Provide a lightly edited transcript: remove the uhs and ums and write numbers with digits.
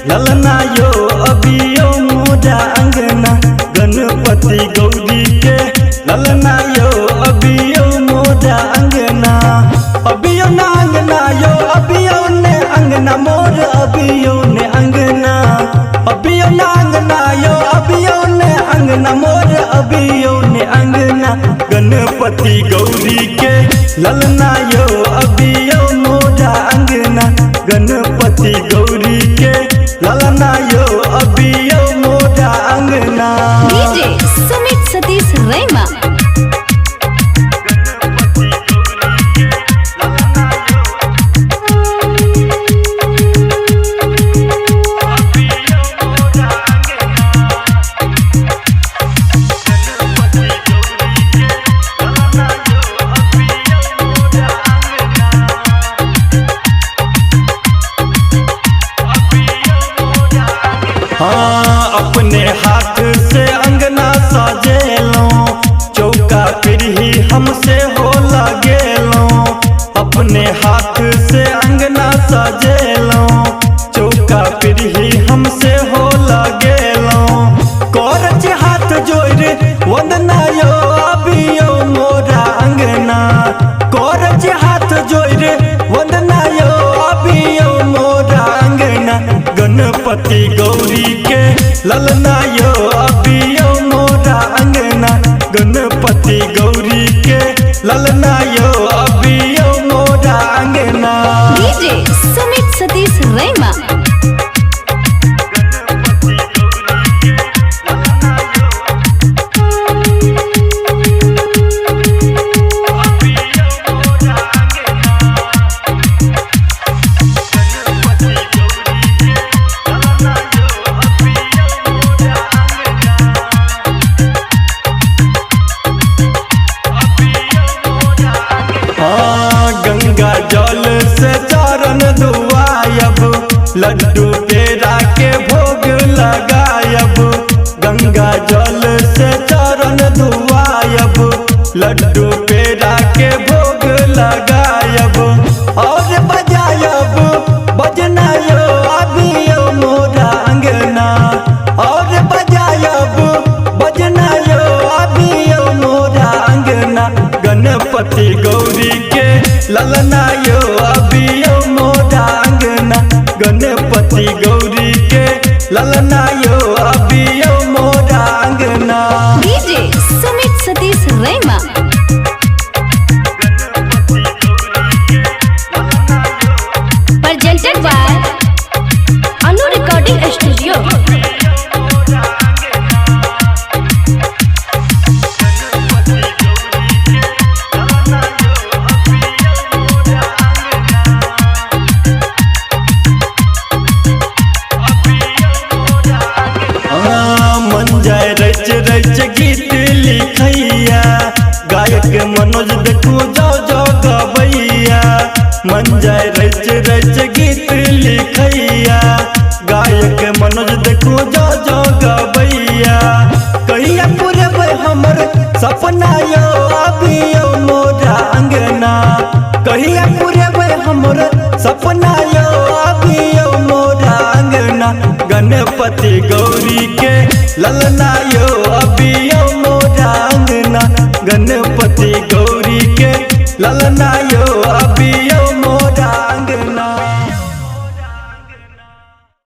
ललना यो अबियो मोरा अंगना गणपति गौरी के ललना यो अबियो मोरा अंगना अबियो ना अंगना यो अबियो ने अंगना मोर अबियो ने अंगना अबियो ना अंगना यो अबियो ने अंगना मोर अबियो ने अंगना गणपति गौरी के ललना यो अबियो मोरा अंगना गणपति गौरी के ललना यो अबियो मोरा अंगना। डीजे सुमित सतीश रैमा। हाँ अपने हाथ से अंगना सजेलो चौका फिर ही हमसे हो लगेलो अपने हाथ से अंगना सजेलो चौका फिर ही हमसे हो लगेलो करज हाथ जोड़ वंदना यो अबियो मोरा अंगना करज हाथ जोड़ वंदना यो अबियो मोरा अंगना गणपति गौरी के ललना यो अबियो मोरा अंगना गणपति गौरी के ललना यो अबियो मोरा अंगना। डीजे सुमित सतीश रैमा। गंगा जल से चरण धुआयब लड्डू पेड़ा के भोग लगायब गंगा जल से चरण धुआयब लड्डू पेड़ा के भोग लगायब और बजायब बजना यो अबियो मोरा अंगना और बजायब बजना यो अबियो मोरा अंगना गणपति गौरी के ललना यो अबियो मोरा अंगना गणपति गौरी के ललना यो अबियो मोरा अंगना। DJ Sumit Satish Raima. Presented by Anu recording studio. Manjay रच रच गीत लिखैया गायक मनोज देखो जाओ जाओ गबैया मंजय रच रच गीत लिखैया गायक मनोज देखो जाओ जाओ गबैया कहिया पूरे हमर सपना यो अबियो मोरा अंगना कहिया पूरे हमर सपना यो अबियो मोरा अंगना गणपति गौरी के ललना यो अबियो मोरा अंगना गणपति गौरी के ललना यो अबियो